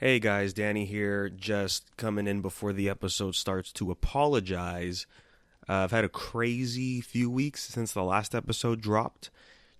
Hey guys, Danny here, just coming in before the episode starts to apologize. I've had a crazy few weeks since the last episode dropped.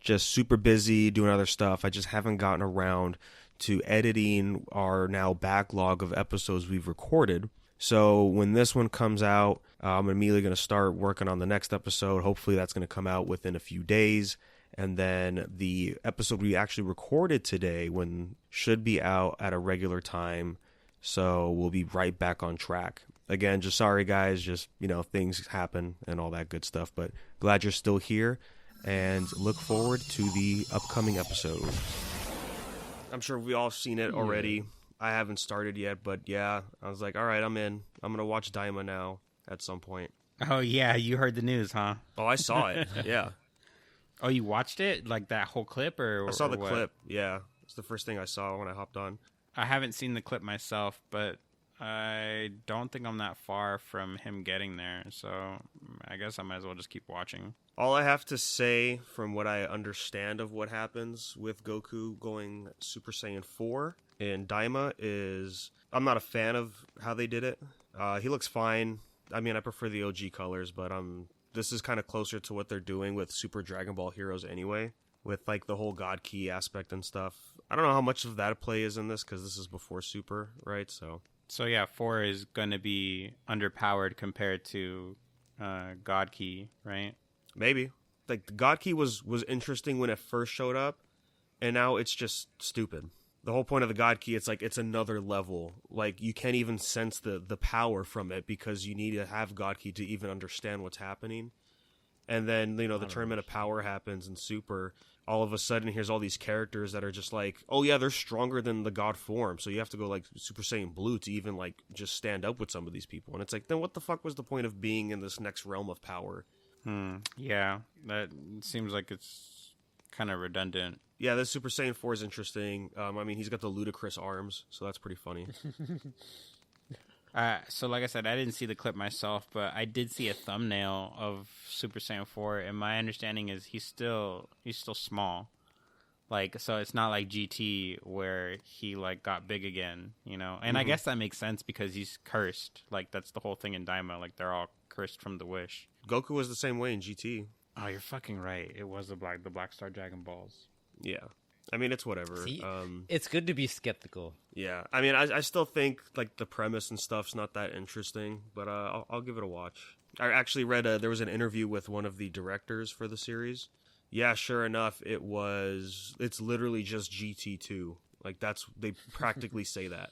Just super busy doing other stuff. I just haven't gotten around to editing our now backlog of episodes we've recorded. So when this one comes out, I'm immediately going to start working on the next episode. Hopefully that's going to come out within a few days. And then the episode we actually recorded today when should be out at a regular time. So we'll be right back on track. Again, just sorry guys, just things happen and all that good stuff, but glad you're still here and look forward to the upcoming episode. I'm sure we all seen it already. I haven't started yet, but yeah, I was like, all right, I'm in. I'm going to watch Daima now at some point. Oh yeah, you heard the news, huh? Oh, I saw it. Yeah. Oh, you watched it? Like that whole clip I saw the what? clip, yeah. It's the first thing I saw when I hopped on. I haven't seen the clip myself, but I don't think I'm that far from him getting there, so I guess I might as well just keep watching. All I have to say from what I understand of what happens with Goku going Super Saiyan 4 in Daima is I'm not a fan of how they did it. He looks fine. I mean, I prefer the OG colors, but this is kind of closer to what they're doing with Super Dragon Ball Heroes anyway, with like the whole God Key aspect and stuff. I don't know how much of that play is in this because this is before Super, right? So yeah, 4 is going to be underpowered compared to God Key, right? Maybe. Like, the God Key was interesting when it first showed up, and now it's just stupid. The whole point of the God Key, it's like it's another level. Like, you can't even sense the power from it because you need to have God Key to even understand what's happening. And then, the Tournament of Power happens in Super. All of a sudden, here's all these characters that are just like, oh yeah, they're stronger than the God form. So you have to go like Super Saiyan Blue to even like just stand up with some of these people. And it's like, then what the fuck was the point of being in this next realm of power? Yeah, that seems like it's kind of redundant. Yeah, this Super Saiyan 4 is interesting. I mean, he's got the ludicrous arms, so that's pretty funny. So like I said, I didn't see the clip myself, but I did see a thumbnail of Super Saiyan 4, and my understanding is he's still small. Like, so it's not like GT where he like got big again, And I guess that makes sense because he's cursed. Like, that's the whole thing in Daima. Like, they're all cursed from the wish. Goku was the same way in GT. Oh, you're fucking right. It was the Black Star Dragon Balls. Yeah. I mean, it's whatever. See, it's good to be skeptical. Yeah. I mean, I still think, like, the premise and stuff's not that interesting, but I'll give it a watch. I actually read, there was an interview with one of the directors for the series. Yeah, sure enough, it's literally just GT2. Like, they practically say that.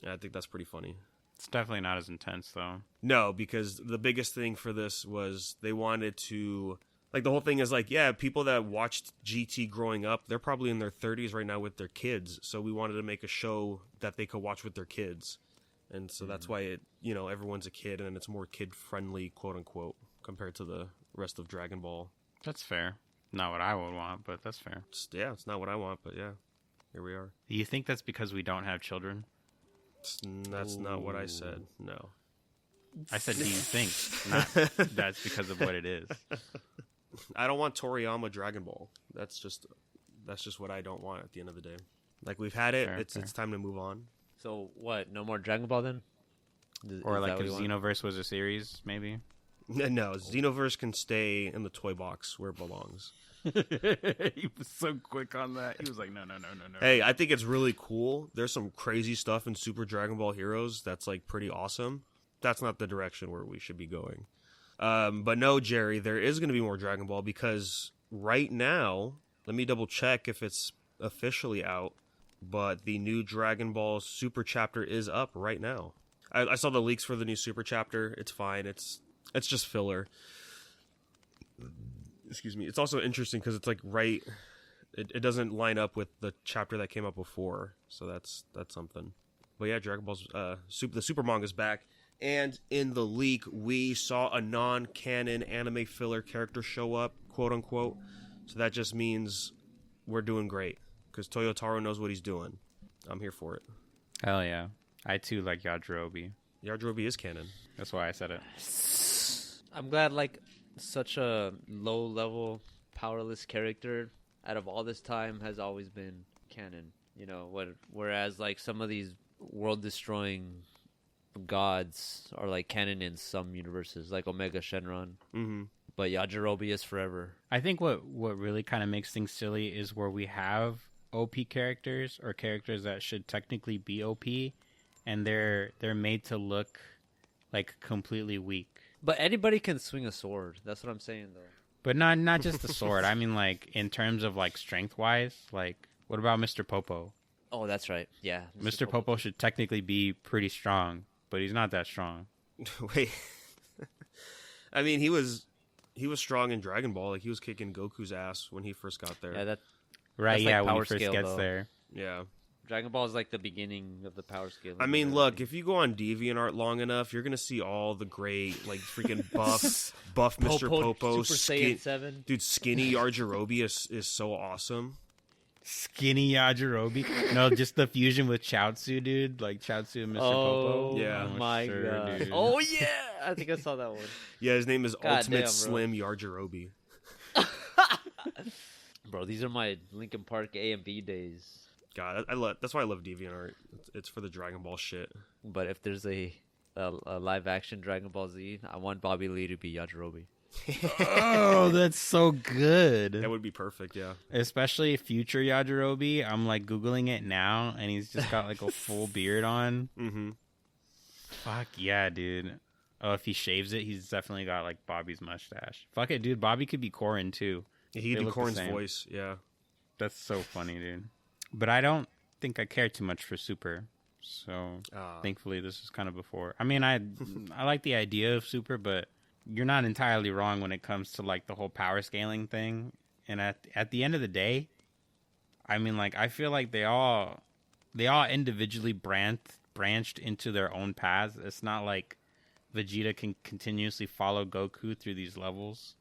And I think that's pretty funny. It's definitely not as intense, though. No, because the biggest thing for this was they wanted to... Like, the whole thing is like, yeah, people that watched GT growing up, they're probably in their 30s right now with their kids. So we wanted to make a show that they could watch with their kids. And so that's why everyone's a kid and it's more kid-friendly, quote-unquote, compared to the rest of Dragon Ball. That's fair. Not what I would want, but that's fair. It's not what I want, but yeah, here we are. Do you think that's because we don't have children? That's not what I said, no. I said, do you think? Not that's because of what it is. I don't want Toriyama Dragon Ball. That's just what I don't want at the end of the day. Like, we've had it. Fair. It's time to move on. So what? No more Dragon Ball then? Or like if Xenoverse was a series, maybe? No, Xenoverse can stay in the toy box where it belongs. He was so quick on that. He was like, no. Hey, I think it's really cool. There's some crazy stuff in Super Dragon Ball Heroes that's like pretty awesome. That's not the direction where we should be going. But no, Gerry, there is going to be more Dragon Ball because right now, let me double check if it's officially out, but the new Dragon Ball Super Chapter is up right now. I saw the leaks for the new Super Chapter. It's fine. It's just filler. Excuse me. It's also interesting because it's like it doesn't line up with the chapter that came up before, so that's something. But yeah, Dragon Ball's the Super manga's back. And in the leak, we saw a non-canon anime filler character show up, quote-unquote. So that just means we're doing great. Because Toyotaro knows what he's doing. I'm here for it. Hell yeah. I, too, like Yajirobe. Yajirobe is canon. That's why I said it. I'm glad, like, such a low-level, powerless character out of all this time has always been canon. Whereas, like, some of these world-destroying gods are like canon in some universes, like Omega Shenron. Mm-hmm. But Yajirobe is forever. I think what really kind of makes things silly is where we have OP characters or characters that should technically be OP, and they're made to look like completely weak. But anybody can swing a sword. That's what I'm saying, though. But not just the sword. I mean, like in terms of like strength wise. Like, what about Mr. Popo? Oh, that's right. Yeah, Mr. Popo should technically be pretty strong, but he's not that strong. Wait. I mean, he was strong in Dragon Ball. Like, he was kicking Goku's ass when he first got there. Yeah, Right? That's like Yeah, when he power first scale, gets though. there. Yeah. Dragon Ball is like the beginning of the power scale. I mean, look, if you go on DeviantArt long enough, you're gonna see all the great, like, freaking buff Mr. Popo, Super Saiyan 7. dude, skinny Yajirobe is so awesome. Skinny Yajirobe. No, just the fusion with Chaozu, dude. Like Chaozu and Mr. Popo. Yeah. Oh, my sure, god. dude. Oh yeah, I think I saw that one. Yeah, his name is God Ultimate damn, bro. Slim Yajirobe. Bro, these are my Linkin Park A and B days. God, that's why I love DeviantArt. It's for the Dragon Ball shit. But if there's a live action Dragon Ball Z, I want Bobby Lee to be Yajirobe. Oh, that's so good. That would be perfect, yeah. Especially future Yajirobe. I'm like Googling it now, and he's just got like a full beard on. Mm-hmm. Fuck yeah, dude. Oh, if he shaves it, he's definitely got like Bobby's mustache. Fuck it, dude. Bobby could be Korin too. He They do look the Corrin's same. voice, yeah. That's so funny, dude. But I don't think I care too much for Super. So thankfully, this is kind of before. I mean, I like the idea of Super, but you're not entirely wrong when it comes to like the whole power scaling thing. And at the end of the day, I mean, like I feel like they all individually branched into their own paths. It's not like Vegeta can continuously follow Goku through these levels,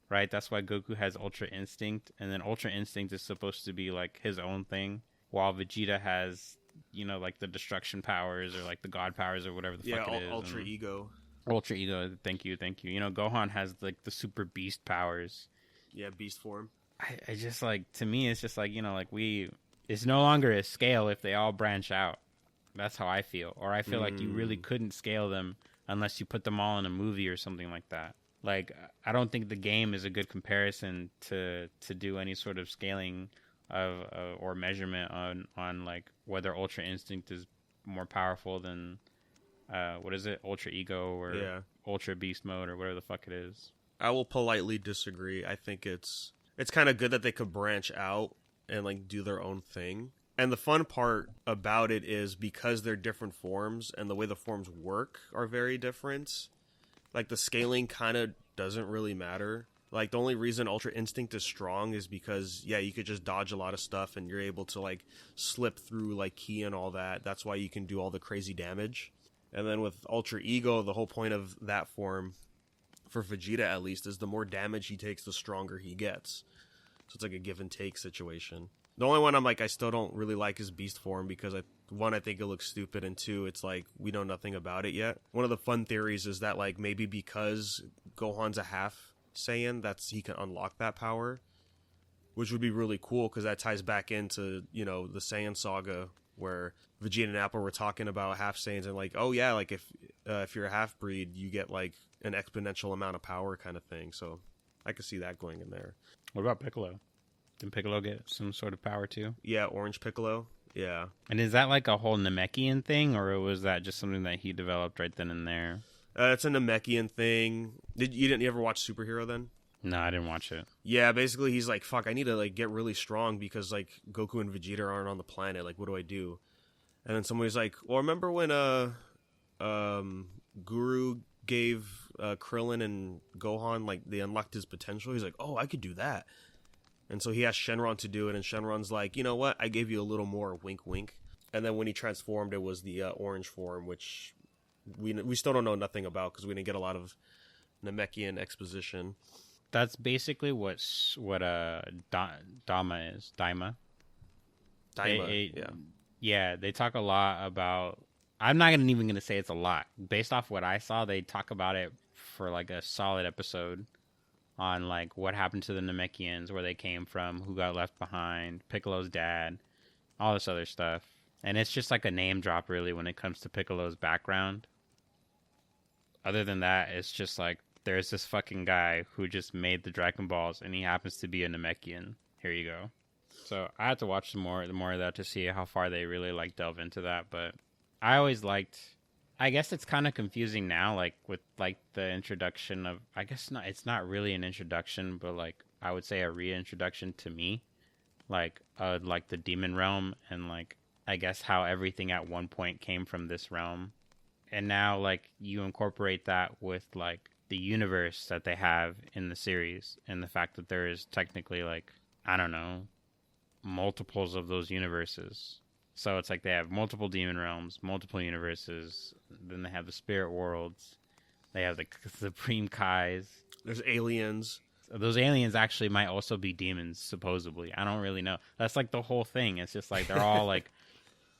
right? That's why Goku has Ultra Instinct, and then Ultra Instinct is supposed to be like his own thing, while Vegeta has, you know, like the destruction powers or like the god powers or whatever the fuck it is. Ultra and Ego. Ultra Ego, thank you. You know, Gohan has like the super beast powers. Yeah, beast form. I just like, to me, it's just like, you know, like it's no longer a scale if they all branch out. That's how I feel. Or I feel like you really couldn't scale them unless you put them all in a movie or something like that. Like, I don't think the game is a good comparison to do any sort of scaling of or measurement on like whether Ultra Instinct is more powerful than what is it, Ultra Ego or Ultra Beast Mode or whatever the fuck it is. I will politely disagree. I think it's kind of good that they could branch out and like do their own thing. And the fun part about it is because they're different forms and the way the forms work are very different. Like the scaling kind of doesn't really matter. Like the only reason Ultra Instinct is strong is because you could just dodge a lot of stuff and you're able to like slip through like ki and all that. That's why you can do all the crazy damage. And then with Ultra Ego, the whole point of that form, for Vegeta at least, is the more damage he takes, the stronger he gets. So it's like a give and take situation. The only one I'm like, I still don't really like is Beast form because I think it looks stupid, and two, it's like we know nothing about it yet. One of the fun theories is that like maybe because Gohan's a half Saiyan, he can unlock that power, which would be really cool because that ties back into, you know, the Saiyan saga where Vegeta and Apple were talking about half Saiyans and like, oh yeah, like if you're a half breed, you get like an exponential amount of power kind of thing. So I could see that going in there. What about Piccolo? Did Piccolo get some sort of power too? Yeah, Orange Piccolo. Yeah. And is that like a whole Namekian thing, or was that just something that he developed right then and there? It's a Namekian thing. You ever watch Superhero then? No, I didn't watch it. Yeah, basically he's like, fuck, I need to like get really strong because like Goku and Vegeta aren't on the planet. Like, what do I do? And then somebody's like, well, remember when Guru gave Krillin and Gohan, like they unlocked his potential? He's like, oh, I could do that. And so he asked Shenron to do it, and Shenron's like, you know what? I gave you a little more, wink, wink. And then when he transformed, it was the orange form, which we still don't know nothing about because we didn't get a lot of Namekian exposition. That's basically what Daima is. Daima. Daima, Yeah, they talk a lot about... I'm not even going to say it's a lot. Based off what I saw, they talk about it for like a solid episode on like what happened to the Namekians, where they came from, who got left behind, Piccolo's dad, all this other stuff. And it's just like a name drop, really, when it comes to Piccolo's background. Other than that, it's just like, there's this fucking guy who just made the Dragon Balls, and he happens to be a Namekian. Here you go. So I had to watch some more of that to see how far they really like delve into that. But I always liked. I guess it's kind of confusing now, like with like the introduction of. I guess not. It's not really an introduction, but like I would say a reintroduction to me, like the demon realm, and like I guess how everything at one point came from this realm, and now like you incorporate that with like the universe that they have in the series, and the fact that there is technically like, I don't know, multiples of those universes. So it's like they have multiple demon realms, multiple universes, then they have the spirit worlds, they have the Supreme Kais. There's aliens. Those aliens actually might also be demons, supposedly. I don't really know. That's like the whole thing. It's just like they're all like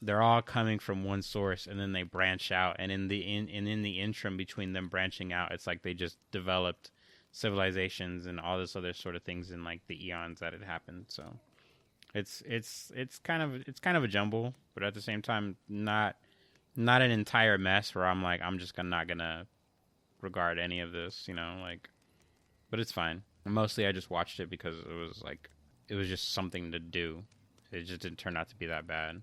they're all coming from one source, and then they branch out. And in the interim between them branching out, it's like they just developed civilizations and all this other sort of things in like the eons that had happened. So it's kind of a jumble, but at the same time, not an entire mess where I'm like, I'm just not gonna regard any of this, like. But it's fine. Mostly, I just watched it because it was just something to do. It just didn't turn out to be that bad.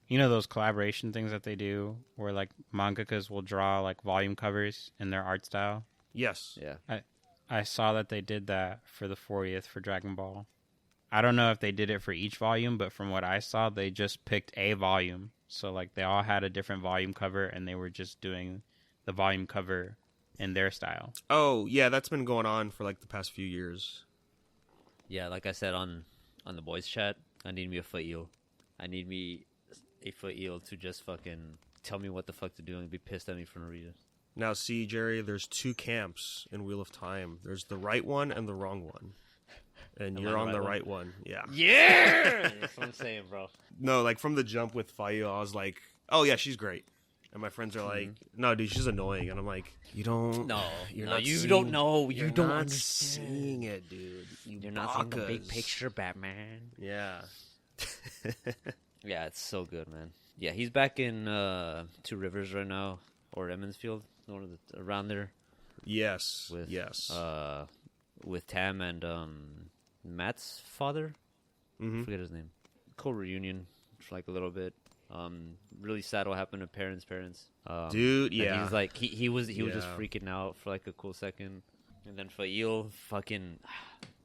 You know those collaboration things that they do where like mangakas will draw like volume covers in their art style? Yes. Yeah. I saw that they did that for the 40th for Dragon Ball. I don't know if they did it for each volume, but from what I saw, they just picked a volume. So like they all had a different volume cover, and they were just doing the volume cover in their style. Oh, yeah, that's been going on for like the past few years. Yeah, like I said on the boys chat, I need me a foot eel. I need me a foot eel to just fucking tell me what the fuck to do and be pissed at me for no reason. Now, see, Jerry, there's two camps in Wheel of Time. There's the right one and the wrong one. And you're on the right one. Yeah. Yeah! That's what I'm saying, bro. No, like from the jump with Fayu, I was like, oh, yeah, she's great. And my friends are like, no, dude, she's annoying. And I'm like, you don't. No, you're no, not you seeing, don't know. You you're don't not understand. seeing it, dude. You're not seeing the big bakas. picture, Batman. Yeah. Yeah, it's so good, man. Yeah, he's back in Two Rivers right now, or Emmonsfield, one of the, around there. Yes. With, yes. With Tam and Matt's father. Mm-hmm. I forget his name. Co-reunion for like a little bit. Really sad what happened to parents. Dude, yeah. He's like he was just freaking out for like a cool second, and then Fail, fucking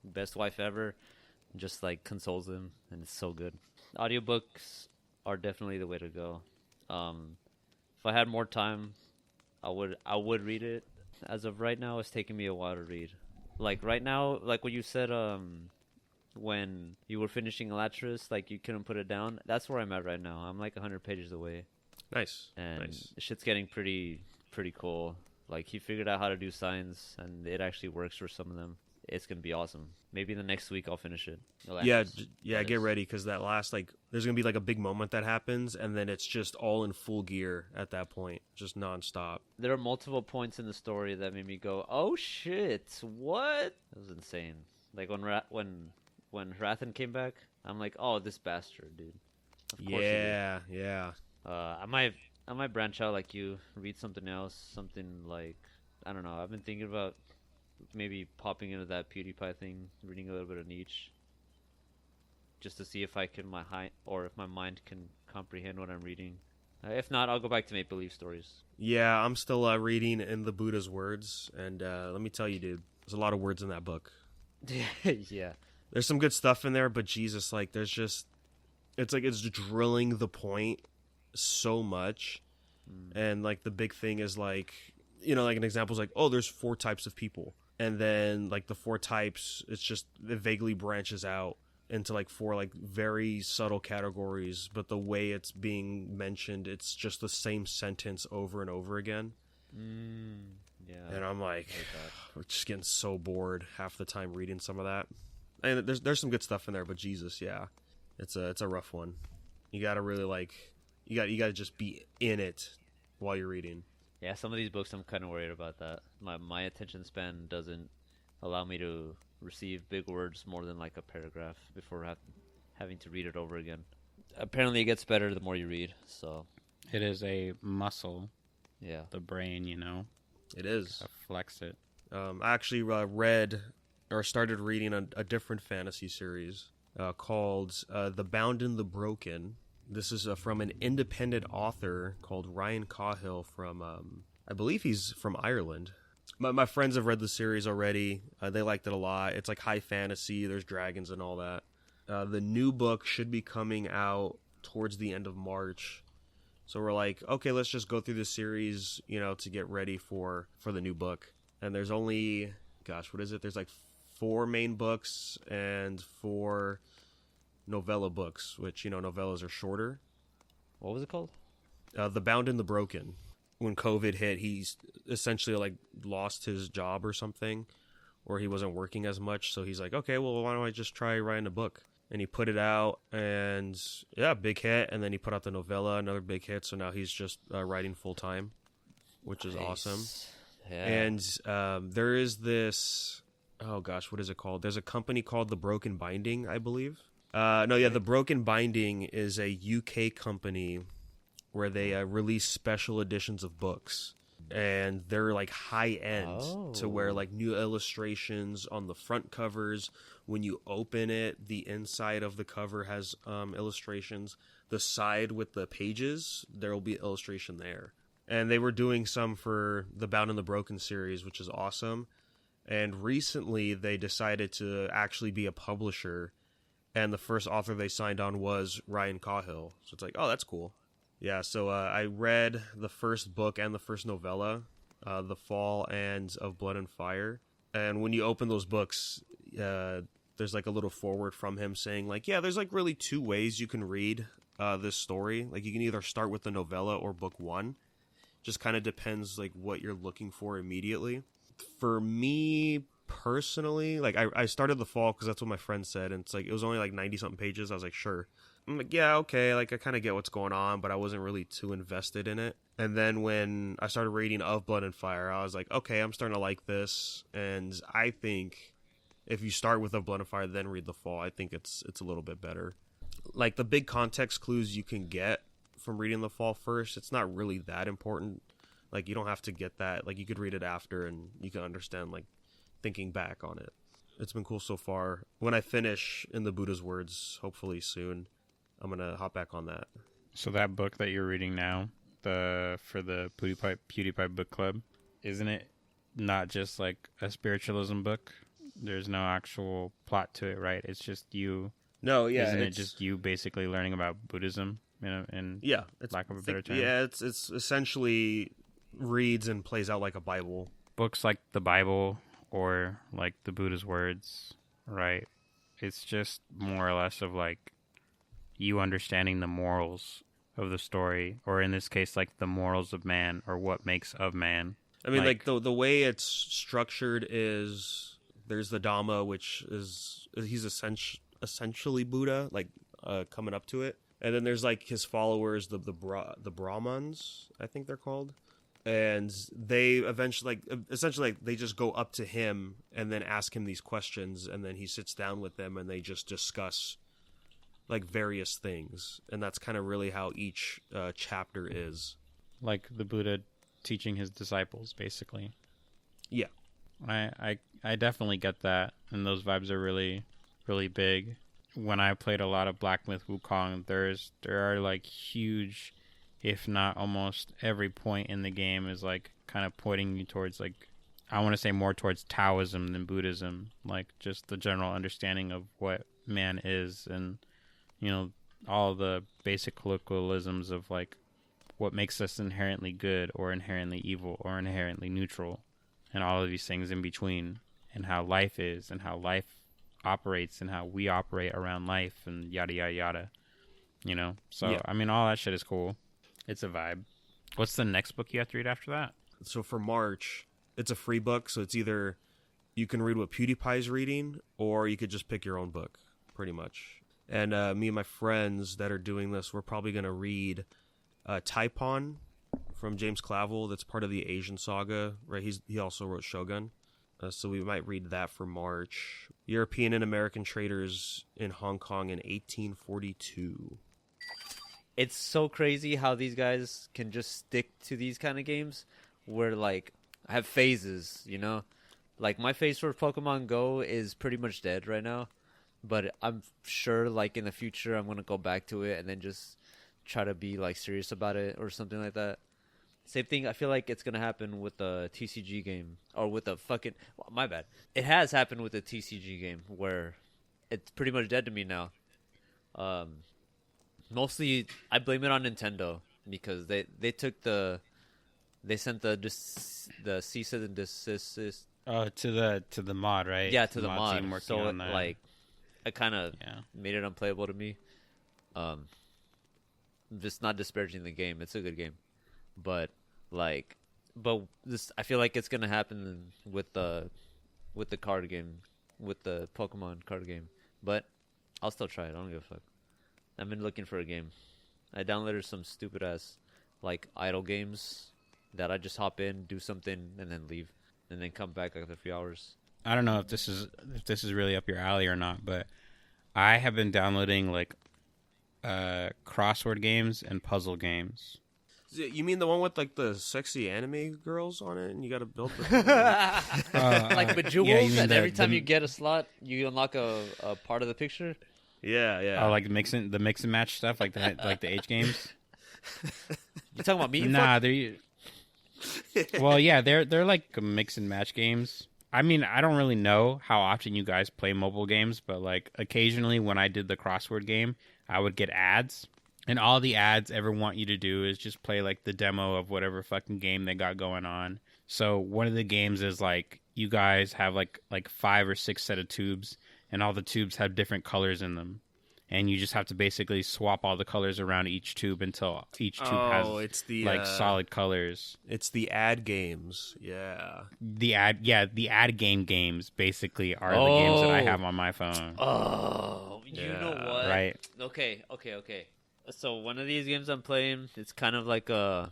best wife ever, just like consoles him, and it's so good. Audiobooks are definitely the way to go. If I had more time, I would read it. As of right now, it's taking me a while to read. Like right now, like what you said, when you were finishing Latris, like you couldn't put it down. That's where I'm at right now. I'm like 100 pages away. Nice. And nice. Shit's getting pretty cool. Like he figured out how to do signs, and it actually works for some of them. It's gonna be awesome. Maybe the next week I'll finish it. Yeah. Get ready, because that last there's gonna be like a big moment that happens, and then it's just all in full gear at that point, just nonstop. There are multiple points in the story that made me go, "Oh shit, what?" It was insane. Like when Hrathen came back, I'm like, "Oh, this bastard, dude." Of course Yeah. I might branch out like you, read something else, something like, I don't know. I've been thinking about maybe popping into that PewDiePie thing, reading a little bit of Nietzsche, just to see if I can if my mind can comprehend what I'm reading. If not, I'll go back to make believe stories. Yeah, I'm still reading In the Buddha's Words, and let me tell you, dude, there's a lot of words in that book. Yeah. There's some good stuff in there, but Jesus, like, there's just, it's drilling the point so much. And like the big thing is like, like an example is like, oh, there's 4 types of people. And then like the 4 types, it vaguely branches out into like 4 like very subtle categories, but the way it's being mentioned, it's just the same sentence over and over again. Yeah. And I'm like we're just getting so bored half the time reading some of that. And there's some good stuff in there, but Jesus, yeah, it's a rough one. You gotta really you gotta just be in it while you're reading. Yeah, some of these books I'm kind of worried about that. My attention span doesn't allow me to receive big words more than like a paragraph before having to read it over again. apparently it gets better the more you read. So It is a muscle, yeah. the brain, you know. It is. Flex it. I actually read or started reading a different fantasy series called The Bound and the Broken. This is from an independent author called Ryan Cahill from, I believe he's from Ireland. My friends have read the series already. They liked it a lot. It's like high fantasy. There's dragons and all that. The new book should be coming out towards the end of March. So we're like, okay, let's just go through the series, to get ready for the new book. And there's only, what is it? There's like 4 main books and 4 novella books, which, novellas are shorter. What was it called? The Bound and the Broken. When COVID hit, he's essentially like lost his job or something, or he wasn't working as much. So he's like, okay, well, why don't I just try writing a book? And he put it out, and yeah, big hit. And then he put out the novella, another big hit. So now he's just writing full time, which is awesome. Yeah. And there is this, what is it called? There's a company called The Broken Binding, I believe. The Broken Binding is a UK company where they release special editions of books, and they're like high end to where like new illustrations on the front covers. When you open it, the inside of the cover has illustrations. The side with the pages, there will be illustration there. And they were doing some for the Bound and the Broken series, which is awesome. And recently they decided to actually be a publisher, and the first author they signed on was Ryan Cahill. So it's like, oh, that's cool. Yeah, so I read the first book and the first novella, The Fall and Of Blood and Fire. And when you open those books, there's like a little foreword from him saying like, yeah, there's like really 2 ways you can read this story. Like you can either start with the novella or book 1. Just kind of depends like what you're looking for immediately. For me personally, like I started The Fall because that's what my friend said. And it's like, it was only like 90 something pages. I was like, sure. I'm like, yeah, okay, like I kind of get what's going on, but I wasn't really too invested in it. And then when I started reading Of Blood and Fire, I was like, okay, I'm starting to like this. And I think if you start with Of Blood and Fire, then read The Fall, I think it's a little bit better. Like the big context clues you can get from reading The Fall first, it's not really that important. Like you don't have to get that. Like you could read it after and you can understand like thinking back on it. It's been cool so far. When I finish In the Buddha's Words, hopefully soon, I'm gonna hop back on that. So that book that you're reading now, for the PewDiePie book club, isn't it not just like a spiritualism book? There's no actual plot to it, right? It's just you. No, yeah, isn't it just you basically learning about Buddhism? In lack of a better term. Yeah, it's essentially reads and plays out like a Bible. Books like the Bible or like the Buddha's Words, right? It's just more or less of like you understanding the morals of the story, or in this case, like the morals of man, or what makes of man. I mean, like the way it's structured is there's the Dhamma, which is he's essentially Buddha, like coming up to it, and then there's like his followers, the Brahmins, I think they're called, and they eventually essentially they just go up to him and then ask him these questions, and then he sits down with them and they just discuss like various things, and that's kind of really how each chapter is. Like the Buddha teaching his disciples, basically. Yeah, I definitely get that, and those vibes are really, really big. When I played a lot of Black Myth Wukong, there are like huge, if not almost every point in the game is like kind of pointing you towards like, I want to say more towards Taoism than Buddhism, like just the general understanding of what man is, and all the basic colloquialisms of like what makes us inherently good or inherently evil or inherently neutral, and all of these things in between, and how life is and how life operates and how we operate around life, and yada yada yada. So yeah. I mean, all that shit is cool. It's a vibe. What's the next book you have to read after that? So for March, it's a free book, so it's either you can read what PewDiePie's reading, or you could just pick your own book, pretty much. And me and my friends that are doing this, we're probably going to read Taipon from James Clavell. That's part of the Asian saga, right? He also wrote Shogun. So we might read that for March. European and American Traders in Hong Kong in 1842. it's so crazy how these guys can just stick to these kind of games where, like, I have phases, you know? Like, my phase for Pokemon Go is pretty much dead right now. But I'm sure, like, in the future, I'm going to go back to it and then just try to be, like, serious about it or something like that. Same thing, I feel like it's going to happen with the TCG game. Or with the fucking... Well, my bad. It has happened with the TCG game where it's pretty much dead to me now. Mostly, I blame it on Nintendo because they took the... They sent the cease and desist. Oh, to the mod, right? Yeah, to the mod. Team So, on that. like, it kind of made it unplayable to me. Just not disparaging the game. It's a good game. But this, I feel like it's going to happen with the card game, with the Pokemon card game. But I'll still try it. I don't give a fuck. I've been looking for a game. I downloaded some stupid-ass, like, idle games that I just hop in, do something, and then leave. And then come back after a few hours. I don't know if this is really up your alley or not, but I have been downloading like crossword games and puzzle games. You mean the one with like the sexy anime girls on it, and you got to build the like Bejeweled, yeah, and every time you get a slot, you unlock a part of the picture. Yeah. Oh, like the mix and match stuff, like the H games. You talking about me? Nah, they're. Well, yeah, they're like mix and match games. I mean, I don't really know how often you guys play mobile games, but like occasionally when I did the crossword game, I would get ads, and all the ads ever want you to do is just play like the demo of whatever fucking game they got going on. So one of the games is like you guys have like 5 or 6 set of tubes, and all the tubes have different colors in them. And you just have to basically swap all the colors around each tube until each tube has solid colors. It's the ad games, yeah. The ad games basically are the games that I have on my phone. Oh, you know what? Right. Okay. So one of these games I'm playing, it's kind of like I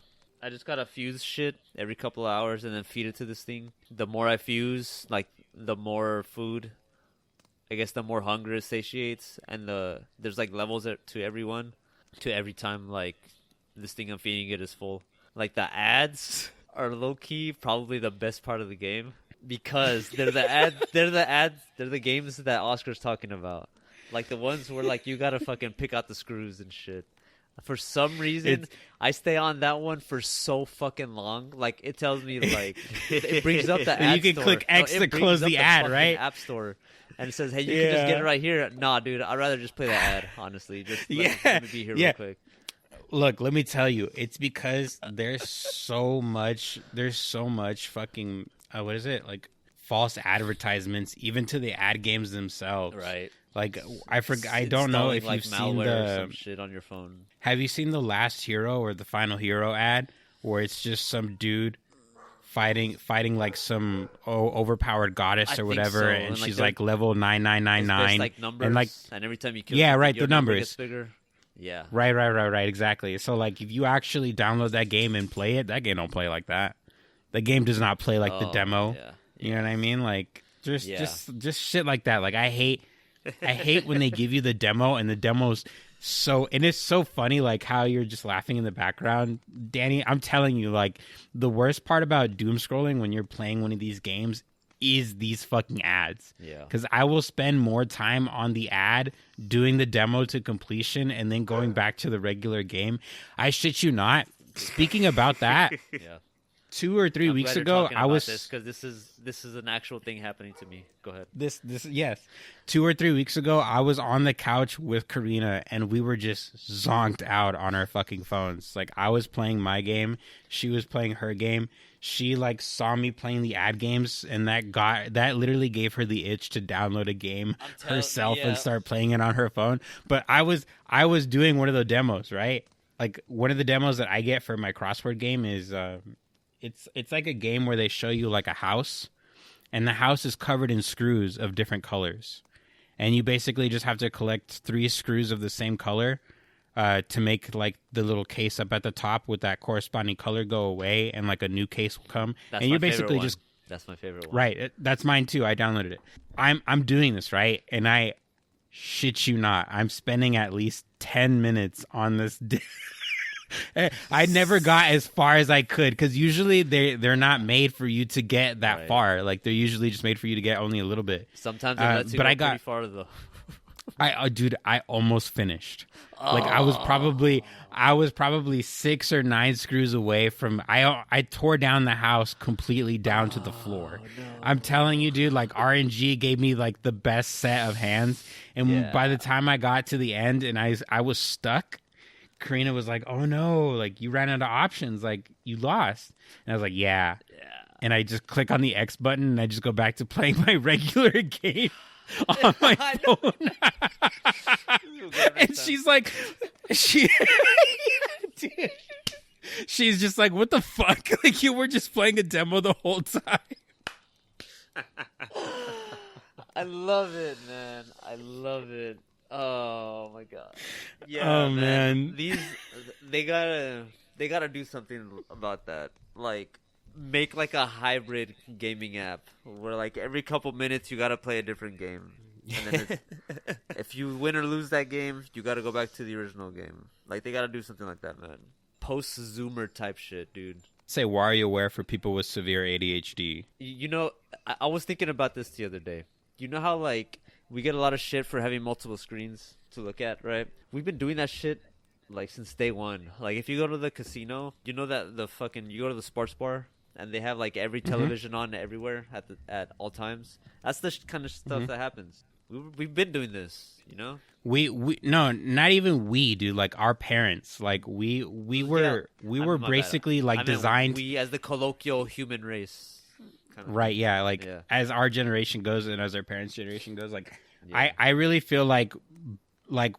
just gotta fuse shit every couple of hours and then feed it to this thing. The more I fuse, like the more food. I guess the more hunger it satiates, and there's like levels to everyone, to every time like this thing I'm feeding it is full. Like the ads are low key probably the best part of the game because they're the games that Oscar's talking about, like the ones where like you gotta fucking pick out the screws and shit. For some reason, I stay on that one for so fucking long. Like it tells me like it brings up the ad you can store. click X to close the ad, right? App store. And it says, hey, you can just get it right here. Nah, dude, I'd rather just play the ad, honestly. Just let me be here real quick. Look, let me tell you. It's because there's so much fucking, what is it? Like, false advertisements, even to the ad games themselves. Right. Like, I don't know if you've seen some shit on your phone. Have you seen the Last Hero or the Final Hero ad? Where it's just some dude fighting like some overpowered goddess or whatever, so. And she's like level 9999, like numbers, and every time you kill the numbers gets bigger. Yeah, right, exactly. So like if you actually download that game and play it, that game don't play like that. The game does not play like the demo. Yeah. You know what I mean? Like just shit like that. Like I hate when they give you the demo and the demo's and it's so funny, like how you're just laughing in the background, Danny. I'm telling you, like the worst part about doom scrolling when you're playing one of these games is these fucking ads. Yeah, because I will spend more time on the ad doing the demo to completion and then going back to the regular game. I shit you not. Speaking about that, 2 or 3 weeks ago, I was because this is an actual thing happening to me. Go ahead. Yes. 2 or 3 weeks ago, I was on the couch with Karina and we were just zonked out on our fucking phones. Like I was playing my game, she was playing her game. She like saw me playing the ad games, and that literally gave her the itch to download a game herself and start playing it on her phone. But I was doing one of the demos, right? Like one of the demos that I get for my crossword game is it's like a game where they show you like a house, and the house is covered in screws of different colors, and you basically just have to collect 3 screws of the same color to make like the little case up at the top with that corresponding color go away, and like a new case will come. That's and my you're basically just that's my favorite one. Right, that's mine too. I downloaded it. I'm doing this, right, and shit you not, I'm spending at least 10 minutes on this. I never got as far as I could because usually they're not made for you to get that far. Like they're usually just made for you to get only a little bit. Sometimes it lets you go pretty far though. I almost finished. Like I was probably 6 or 9 screws away from. I tore down the house completely down to the floor. No. I'm telling you, dude. Like RNG gave me like the best set of hands, and by the time I got to the end and I was stuck, Karina was like, "Oh no! Like you ran out of options. Like you lost." And I was like, "Yeah." And I just click on the X button and I just go back to playing my regular game on my phone. And she's like, dude, she's just like, what the fuck? Like you were just playing a demo the whole time. I love it, man. I love it. Oh my god. Yeah. Oh man. These they gotta do something about that. Like make like a hybrid gaming app where like every couple minutes you gotta play a different game. And then if you win or lose that game, you gotta go back to the original game. Like they gotta do something like that, man. Post-Zoomer type shit, dude. Say WarioWare for people with severe ADHD. You know, I was thinking about this the other day. You know how like we get a lot of shit for having multiple screens to look at, right? We've been doing that shit like since day one. Like if you go to the casino, you know that you go to the sports bar and they have like every television on everywhere at all times. That's the kind of stuff that happens. We've been doing this, you know. We no, not even we, dude. Like our parents, like we were basically like designed. We as the colloquial human race, kind of right? Yeah, like as our generation goes and as our parents' generation goes, like I really feel like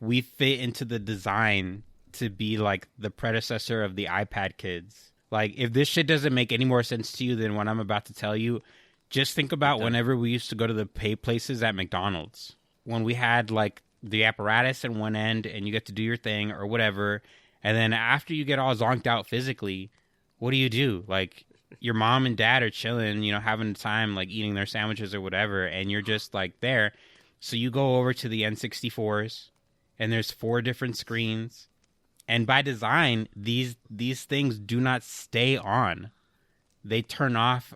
we fit into the design to be like the predecessor of the iPad kids. Like if this shit doesn't make any more sense to you than what I'm about to tell you, just think about whenever we used to go to the pay places at McDonald's when we had like the apparatus in one end and you get to do your thing or whatever. And then after you get all zonked out physically, what do? Like your mom and dad are chilling, you know, having time, like eating their sandwiches or whatever. And you're just like there. So you go over to the N64s and there's 4 different screens. And by design, these things do not stay on. They turn off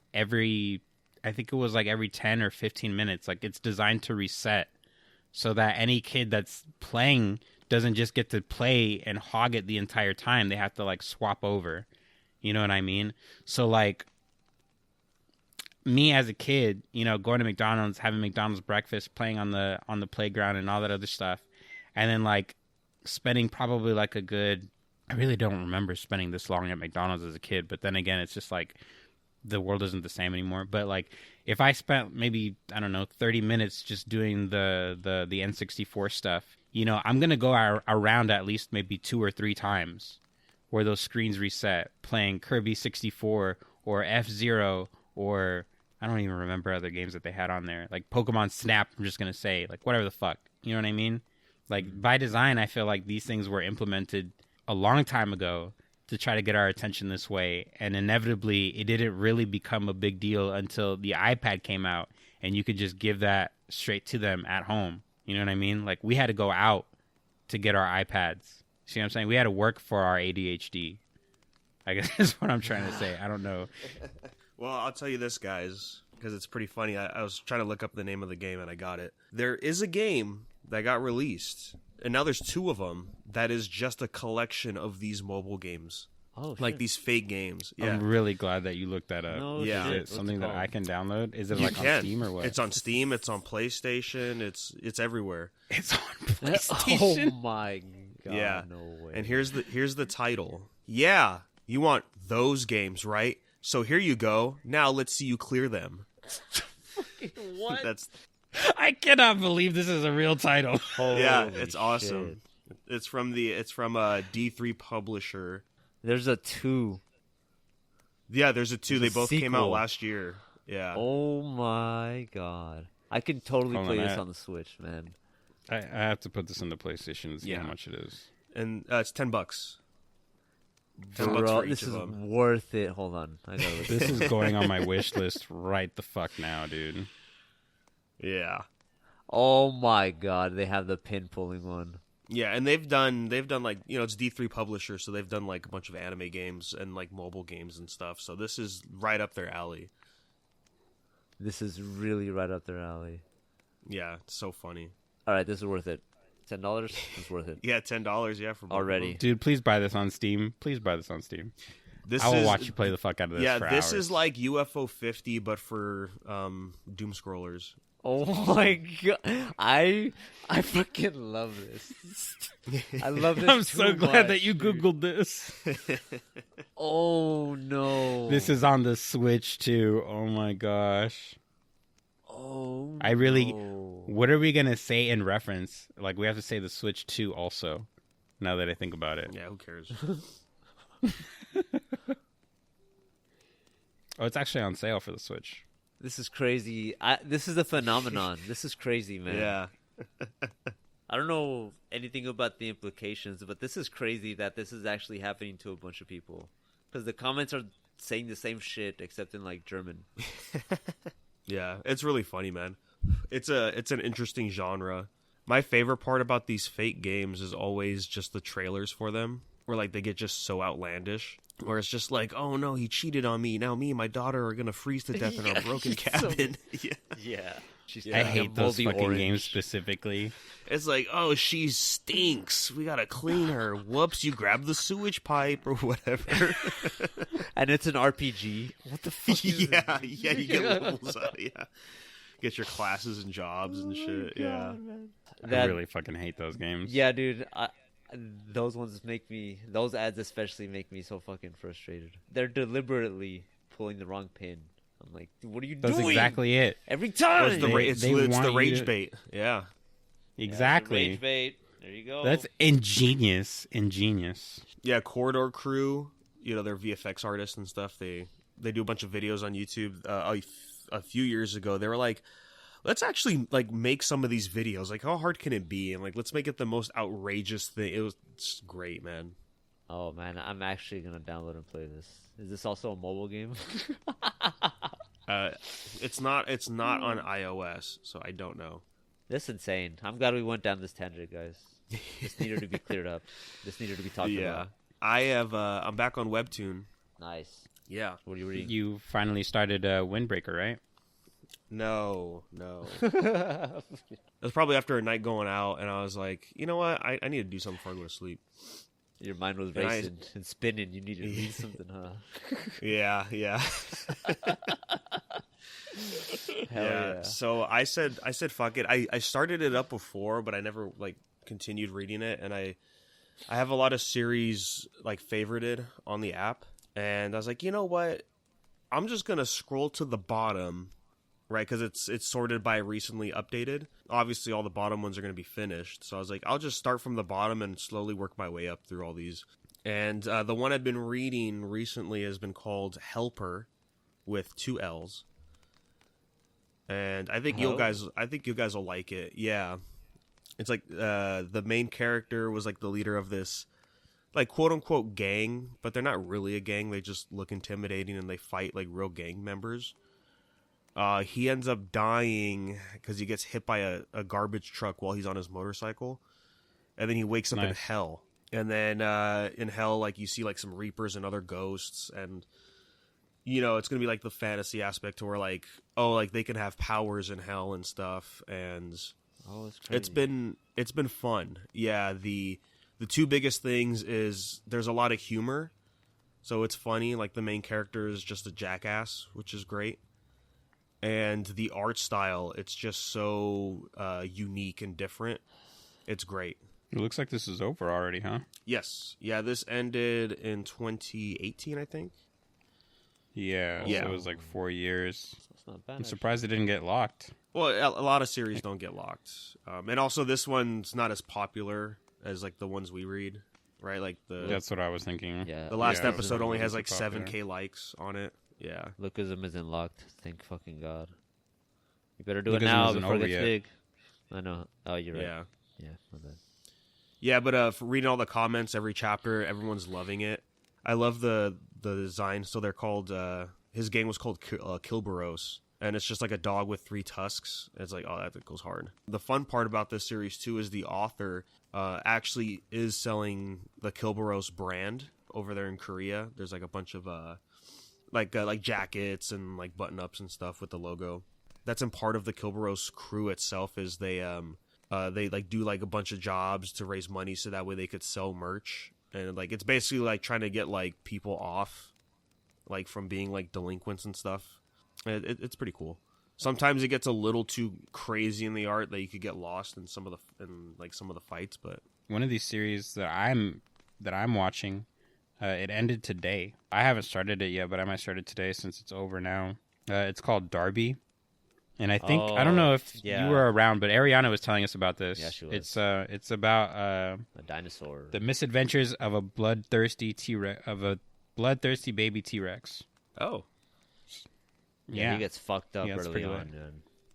I think it was like every 10 or 15 minutes. Like it's designed to reset so that any kid that's playing doesn't just get to play and hog it the entire time. They have to like swap over. You know what I mean? So like me as a kid, you know, going to McDonald's, having McDonald's breakfast, playing on the playground and all that other stuff. And then like spending probably like a good, I really don't remember spending this long at McDonald's as a kid. But then again, it's just like, the world isn't the same anymore. But like if I spent maybe, I don't know, 30 minutes just doing the N64 stuff, you know, I'm going to go around at least maybe 2 or 3 times where those screens reset, playing Kirby 64 or F-Zero or I don't even remember other games that they had on there. Like Pokemon Snap, I'm just going to say, like whatever the fuck. You know what I mean? Like by design, I feel like these things were implemented a long time ago to try to get our attention this way, and inevitably it didn't really become a big deal until the iPad came out and you could just give that straight to them at home. You know what I mean? Like we had to go out to get our iPads. See what I'm saying? We had to work for our ADHD, I guess is what I'm trying to say. I don't know. Well, I'll tell you this, guys, because it's pretty funny. I was trying to look up the name of the game and I got it. There is a game that got released, and now there's 2 of them that is just a collection of these mobile games. Oh, like these fake games. Yeah. I'm really glad that you looked that up. No, yeah. Is it something that I can download? Is it You like can. on Steam or what? It's on Steam. It's on PlayStation. It's everywhere. It's on PlayStation. Oh my god! Yeah. No way. And here's the title. Yeah, you want those games, right? So here you go. Now let's see you clear them. What? That's. I cannot believe this is a real title. Yeah, it's Holy awesome. shit. It's from a D3 publisher. There's a 2. Yeah, there's a 2. They There's a both came out sequel. last year. Yeah. Oh my god! I can totally Hold play on, this on the Switch, man. I have to put this in the PlayStation and see Yeah. how much it is. And it's $10. $10 Bro, for each this of is them. worth it. Hold on, I gotta look. This is going on my wish list right the fuck now, dude. Yeah. Oh my god, they have the pin pulling one. Yeah, and they've done like, you know, it's D3 Publisher, so they've done like a bunch of anime games and like mobile games and stuff. So this is right up their alley. This is really right up their alley. Yeah, it's so funny. All right, this is worth it. $10? It's worth it. Yeah, $10. Yeah, for both already. Dude, please buy this on Steam. Please buy this on Steam. This I will is, watch you play the fuck out of this. Yeah, for this hours. is like UFO 50, but for Doom scrollers. Oh my god, I fucking love this. I love this. I'm so too glad much, that you dude. Googled this. Oh no, This is on the Switch too. Oh my gosh. Oh, I really. no. What are we gonna say in reference? Like we have to say the Switch 2 also. Now that I think about it. Yeah, who cares? Oh, it's actually on sale for the Switch. This is crazy. This is a phenomenon. This is crazy, man. Yeah. I don't know anything about the implications, but this is crazy that this is actually happening to a bunch of people. Because the comments are saying the same shit except in like German. Yeah, it's really funny, man. It's an interesting genre. My favorite part about these fake games is always just the trailers for them, where like they get just so outlandish. Where it's just like, oh no, he cheated on me. Now me and my daughter are gonna freeze to death in our broken cabin. Yeah. She's I hate those moldy fucking orange. games specifically. It's like, oh, she stinks. We gotta clean her. Whoops, you grab the sewage pipe or whatever. And it's an RPG. What the fuck is Yeah, you get levels out. Yeah, get your classes and jobs and shit. Yeah, I really fucking hate those games. Yeah, dude. Those ones make me. Those ads especially make me so fucking frustrated. They're deliberately pulling the wrong pin. I'm like, what are you That's doing? exactly it. Every Well, time. it's the want you rage to- bait. Yeah, Exactly. Rage bait. There you go. That's ingenious. Ingenious. yeah. Corridor Crew. You know, they're VFX artists and stuff. They do a bunch of videos on YouTube. A few years ago, they were like, let's actually like make some of these videos. Like, how hard can it be? And like, let's make it the most outrageous thing. It was just great, man. Oh man, I'm actually gonna download and play this. Is this also a mobile game? It's not on iOS, so I don't know. That's insane. I'm glad we went down this tangent, guys. This needed to be cleared up. This needed to be talked about. I'm back on Webtoon. Nice. Yeah. What are you reading? You finally started Windbreaker, right? No. It was probably after a night going out, and I was like, you know what? I need to do something before I go to sleep. Your mind was And racing and spinning. You needed to read something, huh? Yeah. Hell yeah. So I said, fuck it. I started it up before, but I never like continued reading it, and I have a lot of series like favorited on the app, and I was like, you know what? I'm just gonna scroll to the bottom, right? Because it's sorted by recently updated. Obviously, all the bottom ones are gonna be finished, so I was like, I'll just start from the bottom and slowly work my way up through all these. And the one I've been reading recently has been called Hellper, with 2 L's. And I think you guys will like it. Yeah. It's like the main character was like the leader of this like quote unquote gang, but they're not really a gang. They just look intimidating and they fight like real gang members. He ends up dying because he gets hit by a garbage truck while he's on his motorcycle. And then he wakes up in hell. And then in hell, like you see like some reapers and other ghosts, and you know, it's going to be like the fantasy aspect to where like, oh, like they can have powers in hell and stuff. And Oh, that's crazy. it's been fun. Yeah. The 2 biggest things is there's a lot of humor. So it's funny. Like the main character is just a jackass, which is great. And the art style, it's just so unique and different. It's great. It looks like this is over already, huh? Yes. Yeah, this ended in 2018, I think. Yeah. Yeah. So it was like 4 years. That's not bad. I'm surprised it didn't get locked. Well, a lot of series don't get locked. And also this one's not as popular as like the ones we read, right? Like That's what I was thinking. Yeah. the last Yeah, episode only has like wasn't so popular. 7K likes on it. Yeah. Lookism isn't locked. Thank fucking God. You better do it Lookism now isn't before it over gets yet. big. I know. Oh, you're right. Yeah. Yeah, my bad. Yeah, but for reading all the comments, every chapter, everyone's loving it. I love the design. So they're called, his gang was called Kilberos. and it's just like a dog with 3 tusks. It's like, oh, that goes hard. The fun part about this series too is the author actually is selling the Kilberos brand over there in Korea. There's like a bunch of like jackets and like button ups and stuff with the logo. That's in part of the Kilberos crew itself. Is they like do like a bunch of jobs to raise money so that way they could sell merch, and like it's basically like trying to get like people off like from being like delinquents and stuff. It's pretty cool. Sometimes it gets a little too crazy in the art that you could get lost in some of the fights. But one of these series that I'm watching, it ended today. I haven't started it yet, but I might start it today since it's over now. It's called Darby, and I think I don't know if you were around, but Ariana was telling us about this. Yeah, she was. It's about a dinosaur. The misadventures of a bloodthirsty baby T-Rex. Oh. Yeah, he gets fucked up early on.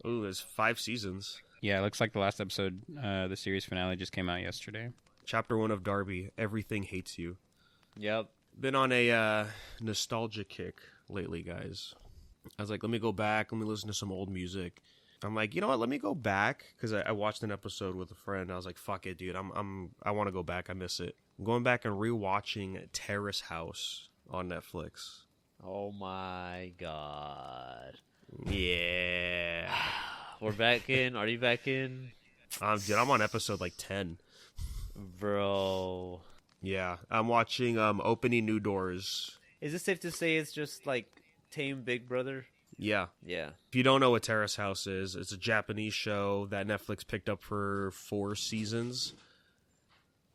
Ooh, there's 5 seasons. Yeah, it looks like the last episode, the series finale, just came out yesterday. Chapter 1 of Darby, Everything Hates You. Yep. Been on a nostalgia kick lately, guys. I was like, let me go back, let me listen to some old music. I'm like, you know what, let me go back, because I watched an episode with a friend. I was like, fuck it, dude, I want to go back, I miss it. I'm going back and rewatching Terrace House on Netflix. Oh my god. Yeah. We're back in. Are you back in? Dude, I'm on episode like 10. Bro. Yeah. I'm watching Opening New Doors. Is it safe to say it's just like tame Big Brother? Yeah. Yeah. If you don't know what Terrace House is, it's a Japanese show that Netflix picked up for 4 seasons.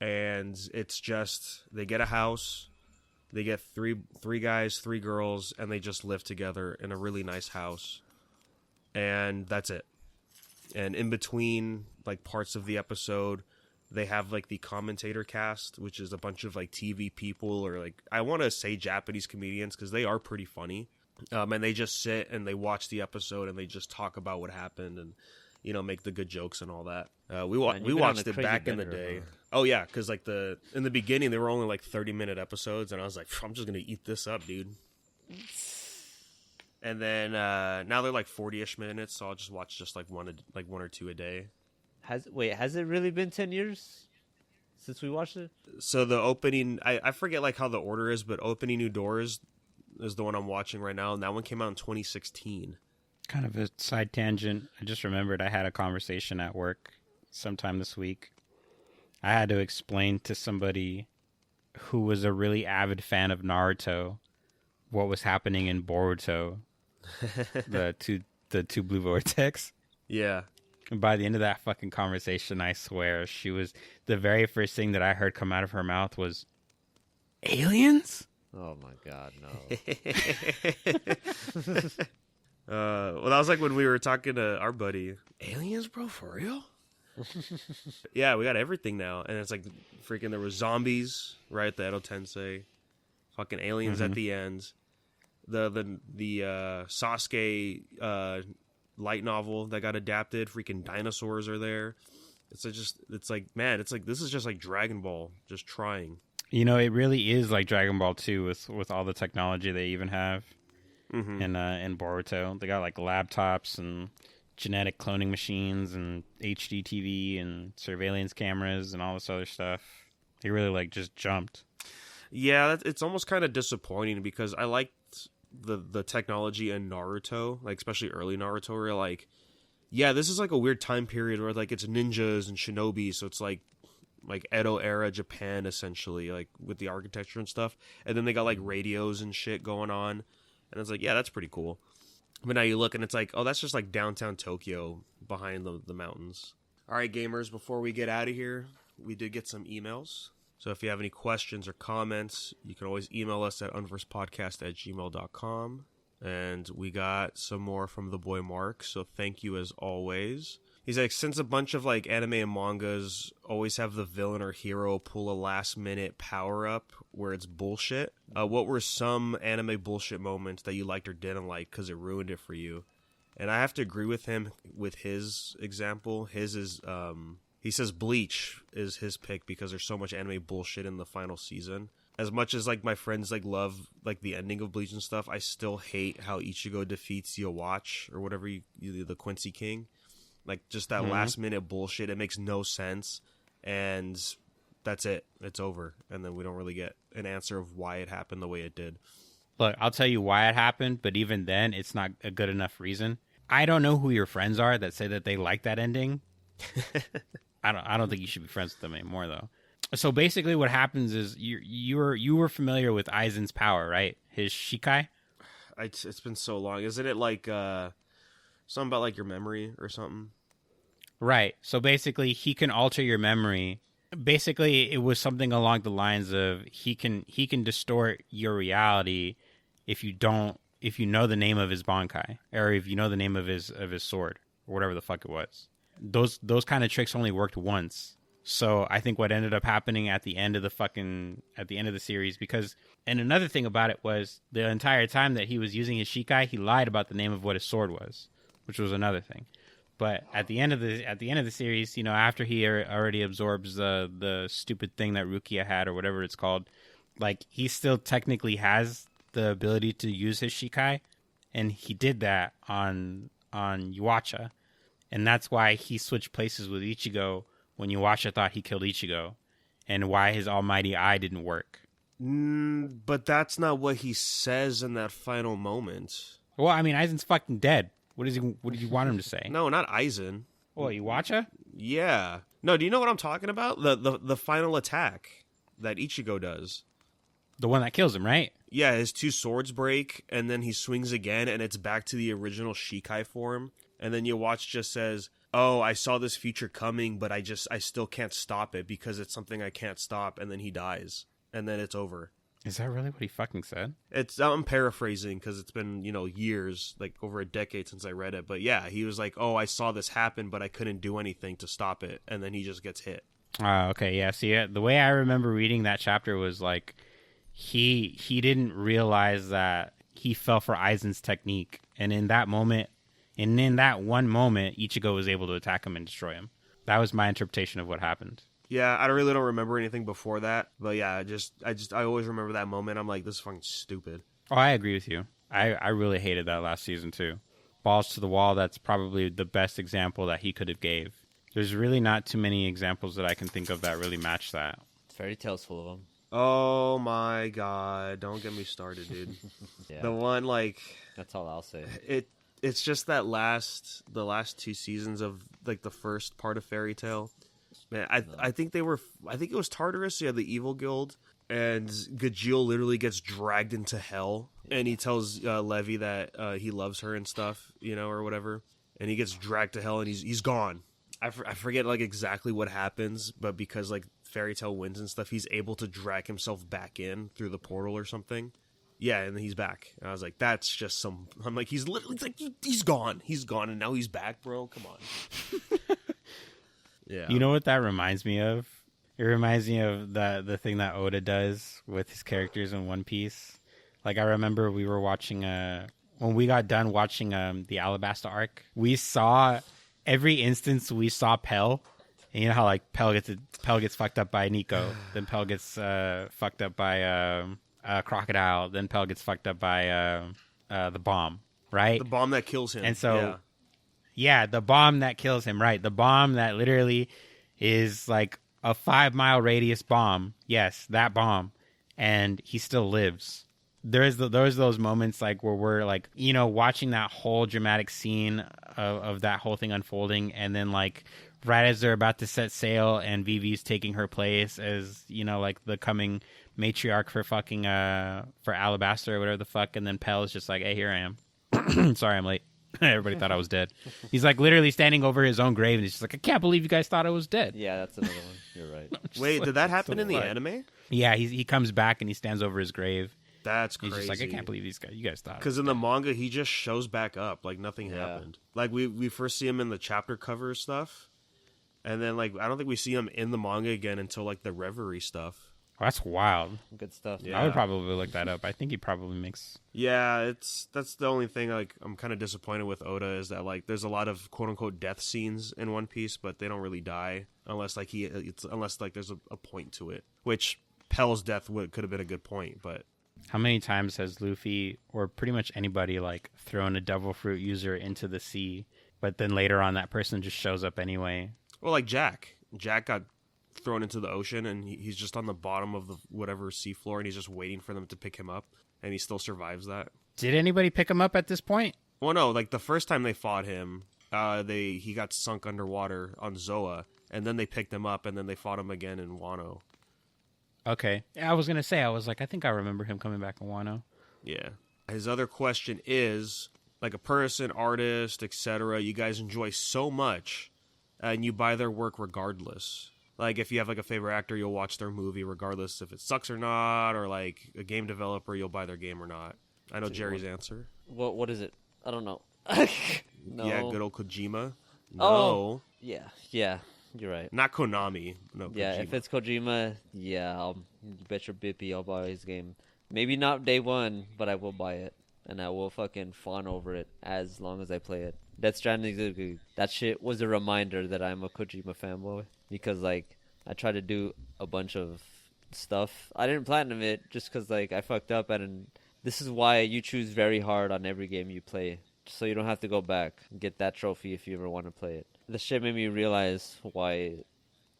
And it's just, they get a house. They get three guys, 3 girls, and they just live together in a really nice house. And that's it. And in between, like, parts of the episode, they have, like, the commentator cast, which is a bunch of, like, TV people or, like, I want to say Japanese comedians because they are pretty funny. And they just sit and they watch the episode and they just talk about what happened and, you know, make the good jokes and all that. We watched it back in the day. Huh? Oh, yeah, because, like, in the beginning, they were only, like, 30-minute episodes, and I was like, I'm just going to eat this up, dude. And then now they're, like, 40-ish minutes, so I'll just watch just, like, one or 2 a day. Has it really been 10 years since we watched it? So the opening, I forget, like, how the order is, but Opening New Doors is the one I'm watching right now, and that one came out in 2016. Kind of a side tangent. I just remembered I had a conversation at work sometime this week. I had to explain to somebody who was a really avid fan of Naruto what was happening in Boruto, the two blue vortex. Yeah. And by the end of that fucking conversation, I swear, the very first thing that I heard come out of her mouth was, aliens? Oh my god, no. Well, that was like when we were talking to our buddy. Aliens, bro, for real? Yeah, we got everything now, and it's like freaking. There was zombies, right? The Edo Tensei, fucking aliens at the end. The Sasuke light novel that got adapted. Freaking dinosaurs are there. It's like this is just like Dragon Ball, just trying. You know, it really is like Dragon Ball 2 with all the technology they even have in Boruto. They got like laptops and genetic cloning machines and HD TV and surveillance cameras and all this other stuff. They really like just jumped. Yeah, it's almost kind of disappointing because I liked the technology in Naruto, like especially early Naruto, where like, yeah, this is like a weird time period where like it's ninjas and shinobi, so it's like Edo era Japan essentially, like with the architecture and stuff. And then they got like radios and shit going on, and it's like, yeah, that's pretty cool. But now you look and it's like, oh, that's just like downtown Tokyo behind the mountains. All right, gamers, before we get out of here, we did get some emails. So if you have any questions or comments, you can always email us at unversedpodcast@gmail.com. And we got some more from the boy Mark, so thank you as always. He's like, since a bunch of like anime and mangas always have the villain or hero pull a last minute power up where it's bullshit, what were some anime bullshit moments that you liked or didn't like because it ruined it for you? And I have to agree with him with his example. His is, he says Bleach is his pick because there's so much anime bullshit in the final season. As much as like my friends like love like the ending of Bleach and stuff, I still hate how Ichigo defeats Yhwach or whatever the Quincy King. Like just that last minute bullshit. It makes no sense, and that's it. It's over, and then we don't really get an answer of why it happened the way it did. Look, I'll tell you why it happened, but even then, it's not a good enough reason. I don't know who your friends are that say that they like that ending. I don't think you should be friends with them anymore, though. So basically, what happens is you were familiar with Aizen's power, right? His Shikai. It's been so long, isn't it? Like something about like your memory or something. Right. So basically, he can alter your memory. Basically, it was something along the lines of he can distort your reality if you know the name of his Bankai, or if you know the name of his sword, or whatever the fuck it was. Those kind of tricks only worked once. So I think what ended up happening at the end of the series, and another thing about it was the entire time that he was using his Shikai, he lied about the name of what his sword was, which was another thing. But at the end of the series, you know, after he already absorbs the stupid thing that Rukia had or whatever it's called, like he still technically has the ability to use his Shikai, and he did that on Yuacha, and that's why he switched places with Ichigo when Yuacha thought he killed Ichigo, and why his Almighty Eye didn't work. But that's not what he says in that final moment. Well, I mean, Aizen's fucking dead. What did you want him to say? No, not Aizen. Oh, Yuacha? Yeah. No, do you know what I'm talking about? The final attack that Ichigo does. The one that kills him, right? Yeah, his two swords break, and then he swings again, and it's back to the original Shikai form. And then Yuacha just says, "Oh, I saw this future coming, but I still can't stop it because it's something I can't stop." And then he dies, and then it's over. Is that really what he fucking said? I'm paraphrasing because it's been, years, like over a decade since I read it. But yeah, he was like, "Oh, I saw this happen, but I couldn't do anything to stop it." And then he just gets hit. Okay, yeah. See, the way I remember reading that chapter was like he didn't realize that he fell for Aizen's technique, and in that one moment, Ichigo was able to attack him and destroy him. That was my interpretation of what happened. Yeah, I really don't remember anything before that, but yeah, I always remember that moment. I'm like, this is fucking stupid. Oh, I agree with you. I really hated that last season too. Balls to the wall. That's probably the best example that he could have gave. There's really not too many examples that I can think of that really match that. Fairy Tail's full of them. Oh my god! Don't get me started, dude. Yeah. The one like that's all I'll say. It's just the last 2 seasons of like the first part of Fairy Tail. Man, I think it was Tartarus, yeah, the evil guild, and Gajeel literally gets dragged into hell, and he tells Levi that he loves her and stuff, or whatever, and he gets dragged to hell, and he's gone. I forget like exactly what happens, but because like Fairy Tail wins and stuff, he's able to drag himself back in through the portal or something. Yeah, and then he's back. And I was like, that's just I'm like, he's literally like, he's gone, and now he's back, bro. Come on. Yeah. You know what that reminds me of? It reminds me of the thing that Oda does with his characters in One Piece. Like, I remember we were watching when we got done watching the Alabasta arc, we saw every instance we saw Pell. And you know how like Pell gets fucked up by Nico, then Pell gets fucked up by Crocodile, then Pell gets fucked up by the bomb, right? The bomb that kills him. And so yeah, the bomb that kills him, right? The bomb that literally is like a 5-mile radius bomb. Yes, that bomb. And he still lives. There's those moments like where we're like, watching that whole dramatic scene of that whole thing unfolding, and then like right as they're about to set sail and Vivi's taking her place as, like the coming matriarch for fucking for Alabasta or whatever the fuck, and then Pell is just like, "Hey, here I am." Sorry, I'm late. Everybody thought I was dead. He's like literally standing over his own grave, and he's just like, "I can't believe you guys thought I was dead." Yeah, that's another one. You're right. Wait, like, did that happen in the anime? Yeah, he comes back and he stands over his grave. That's crazy. He's just like, "I can't believe you guys thought." Because in the manga, he just shows back up like nothing happened. Like we first see him in the chapter cover stuff, and then like I don't think we see him in the manga again until like the Reverie stuff. Oh, that's wild. Good stuff. Yeah. I would probably look that up. I think he probably makes. Yeah, that's the only thing like I'm kind of disappointed with Oda is that like there's a lot of quote unquote death scenes in One Piece, but they don't really die unless like there's a point to it. Which Pell's death could have been a good point, but how many times has Luffy or pretty much anybody like thrown a devil fruit user into the sea, but then later on that person just shows up anyway? Well, like Jack got thrown into the ocean, and he's just on the bottom of the whatever seafloor, and he's just waiting for them to pick him up, and he still survives that. Did anybody pick him up at this point? Well, no, like the first time they fought him, he got sunk underwater on Zoa, and then they picked him up, and then they fought him again in Wano. Okay. I was going to say, I think I remember him coming back in Wano. Yeah. His other question is, like a person, artist, etc., you guys enjoy so much, and you buy their work regardless. Like, if you have, like, a favorite actor, you'll watch their movie regardless if it sucks or not, or, like, a game developer, you'll buy their game or not. I know Jerry's answer. What is it? I don't know. No. Yeah, good old Kojima. No. Oh, yeah, you're right. Not Konami. No, Yeah, Kojima. if it's Kojima, you bet your bippy I'll buy his game. Maybe not day one, but I will buy it. And I will fucking fawn over it as long as I play it. Death Stranding, that shit was a reminder that I'm a Kojima fanboy. Because, like, I tried to do a bunch of stuff. I didn't platinum it just because, like, I fucked up. And this is why you choose very hard on every game you play. So you don't have to go back and get that trophy if you ever want to play it. The shit made me realize why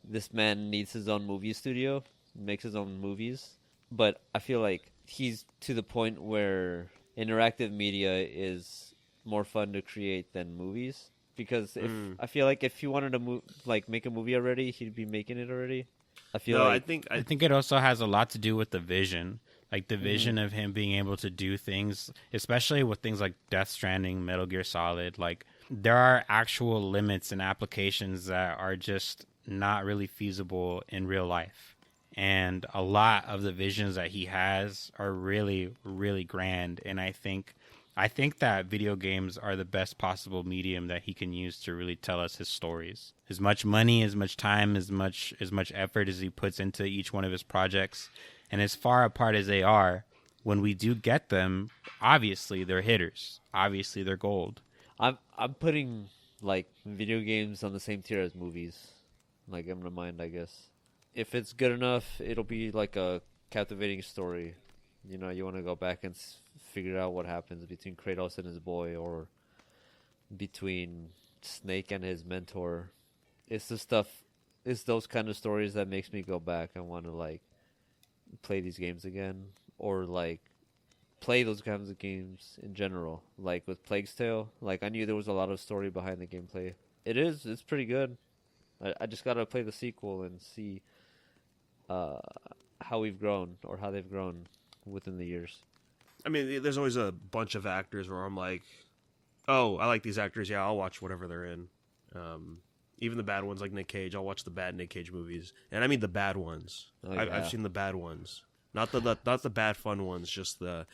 this man needs his own movie studio, makes his own movies. But I feel like he's to the point where interactive media is more fun to create than movies. Because I feel like if he wanted to make a movie already, he'd be making it already. I think it also has a lot to do with the vision. Like the vision of him being able to do things, especially with things like Death Stranding, Metal Gear Solid. Like there are actual limits and applications that are just not really feasible in real life. And a lot of the visions that he has are really, really grand. And I think that video games are the best possible medium that he can use to really tell us his stories. As much money, as much time, as much effort as he puts into each one of his projects, and as far apart as they are, when we do get them, obviously they're hitters. Obviously they're gold. I'm putting like video games on the same tier as movies. Like in my mind, I guess. If it's good enough, it'll be like a captivating story. You know, you want to go back and figure out what happens between Kratos and his boy, or between Snake and his mentor. It's those kind of stories that makes me go back and want to like play these games again, or like play those kinds of games in general. Like with Plague's Tale, like I knew there was a lot of story behind the gameplay. It's pretty good. I just gotta play the sequel and see how we've grown, or how they've grown within the years. I mean, there's always a bunch of actors where I'm like, oh, I like these actors. Yeah, I'll watch whatever they're in. Even the bad ones like Nick Cage, I'll watch the bad Nick Cage movies. And I mean the bad ones. Oh, yeah. I've seen the bad ones. Not the bad fun ones, just the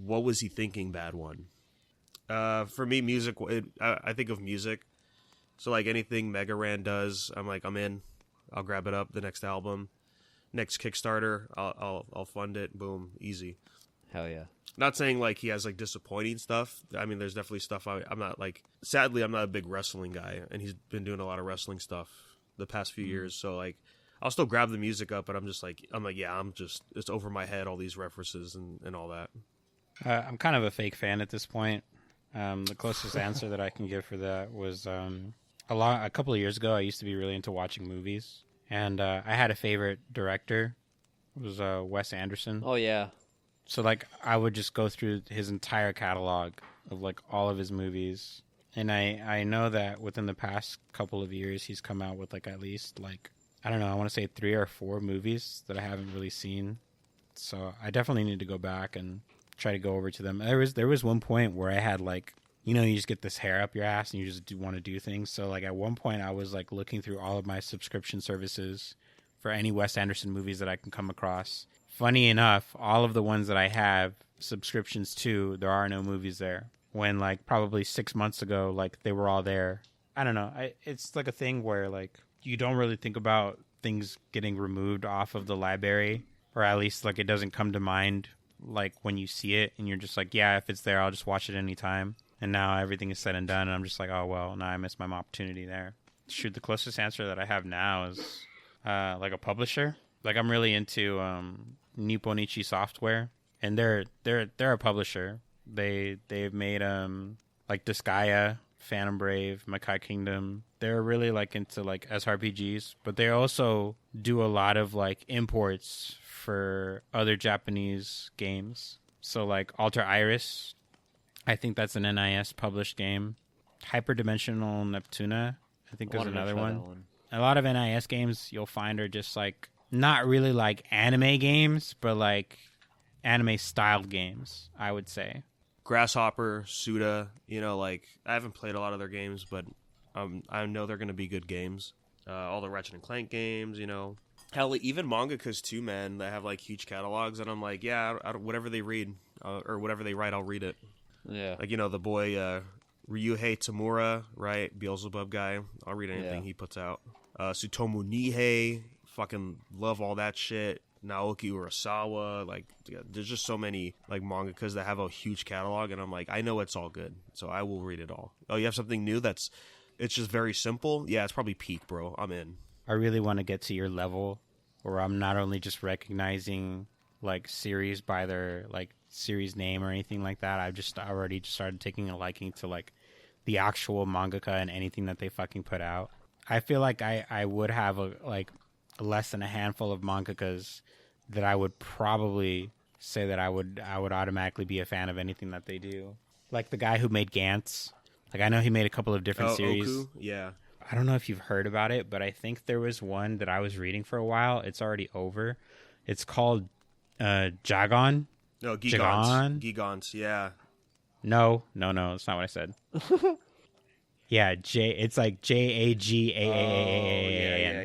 what was he thinking bad one. For me, music, I think of music. So like anything Mega Ran does, I'm like, I'm in. I'll grab it up, the next album. Next Kickstarter, I'll fund it. Boom, easy. Hell yeah. Not saying like he has like disappointing stuff. I mean, there's definitely stuff I'm not like. Sadly, I'm not a big wrestling guy, and he's been doing a lot of wrestling stuff the past few years. So like, I'll still grab the music up, but I'm like, yeah, it's over my head, all these references and all that. I'm kind of a fake fan at this point. The closest answer that I can give for that was a couple of years ago. I used to be really into watching movies, and I had a favorite director. It was Wes Anderson. Oh yeah. So, like, I would just go through his entire catalog of, like, all of his movies. And I know that within the past couple of years, he's come out with, like, at least, like, I don't know, I want to say 3 or 4 movies that I haven't really seen. So I definitely need to go back and try to go over to them. There was one point where I had, like, you know, you just get this hair up your ass and you just want to do things. So, like, at one point, I was, like, looking through all of my subscription services for any Wes Anderson movies that I can come across. Funny enough, all of the ones that I have subscriptions to, there are no movies there. When, like, probably 6 months ago, like, they were all there. I don't know. It's like a thing where, like, you don't really think about things getting removed off of the library, or at least, like, it doesn't come to mind, like, when you see it, and you're just like, yeah, if it's there, I'll just watch it anytime. And now everything is said and done, and I'm just like, oh, well, now I missed my opportunity there. Shoot, the closest answer that I have now is, like, a publisher. Like I'm really into Nipponichi Software, and they're a publisher. They've made like Disgaea, Phantom Brave, Makai Kingdom. They're really like into like SRPGs, but they also do a lot of like imports for other Japanese games. So like Alter Iris, I think that's an NIS published game. Hyperdimensional Neptuna, I think there's another one. A lot of NIS games you'll find are just like not really like anime games, but like anime styled games, I would say. Grasshopper, Suda, like I haven't played a lot of their games, but I know they're going to be good games. All the Ratchet and Clank games, Hell, even mangakas too, man, that have like huge catalogs, and I'm like, yeah, whatever they read or whatever they write, I'll read it. Yeah. Like, the boy Ryuhei Tamura, right? Beelzebub guy. I'll read anything he puts out. Tsutomu Nihei, fucking love all that shit. Naoki Urasawa, like, there's just so many like mangakas that have a huge catalog, and I'm like, I know it's all good, so I will read it all. Oh, you have something new it's just very simple? Yeah, it's probably peak, bro. I'm in. I really want to get to your level where I'm not only just recognizing like series by their like series name or anything like that. I've just already started taking a liking to like the actual mangaka and anything that they fucking put out. I feel like I would have less than a handful of mangakas that I would probably say that I would automatically be a fan of anything that they do. Like the guy who made Gantz. Like I know he made a couple of different series. Oku? Yeah. I don't know if you've heard about it, but I think there was one that I was reading for a while. It's already over. It's called Jagon. No, Gigants, yeah. No, it's not what I said. Yeah, it's like Jagaaan.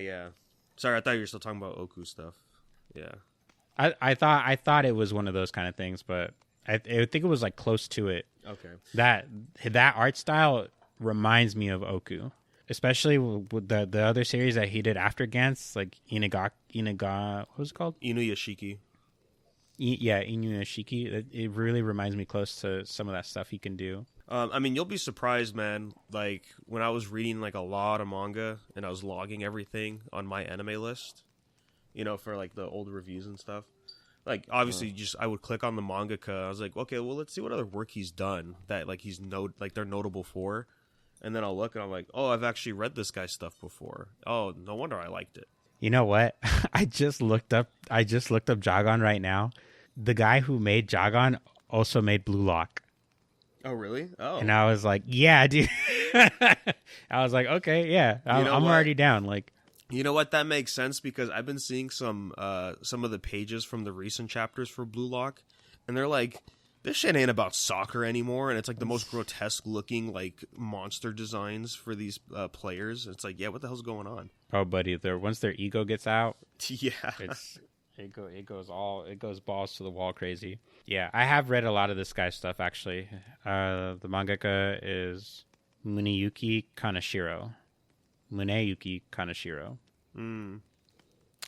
Yeah. Sorry, I thought you were still talking about Oku stuff. Yeah. I thought it was one of those kind of things, but I think it was like close to it. Okay. That art style reminds me of Oku, especially with the other series that he did after Gantz, like Inaga, what was it called? Inuyashiki. Inuyashiki. It really reminds me close to some of that stuff he can do. I mean, you'll be surprised, man. Like, when I was reading, like, a lot of manga, and I was logging everything on my anime list, for, like, the old reviews and stuff. Like, obviously, I would click on the mangaka. I was like, okay, well, let's see what other work he's done that, like, they're notable for. And then I'll look, and I'm like, oh, I've actually read this guy's stuff before. Oh, no wonder I liked it. You know what? I just looked up Jagon right now. The guy who made Jagon also made Blue Lock. Oh, really? Oh. And I was like, yeah, dude. I was like, okay, yeah, I'm already down. Like, you know what? That makes sense because I've been seeing some of the pages from the recent chapters for Blue Lock, and they're like, this shit ain't about soccer anymore, and it's like the most grotesque looking like monster designs for these players. It's like, yeah, what the hell's going on? Oh, buddy, once their ego gets out, yeah, it goes balls to the wall crazy. Yeah, I have read a lot of this guy's stuff actually. The mangaka is Muneyuki Kaneshiro.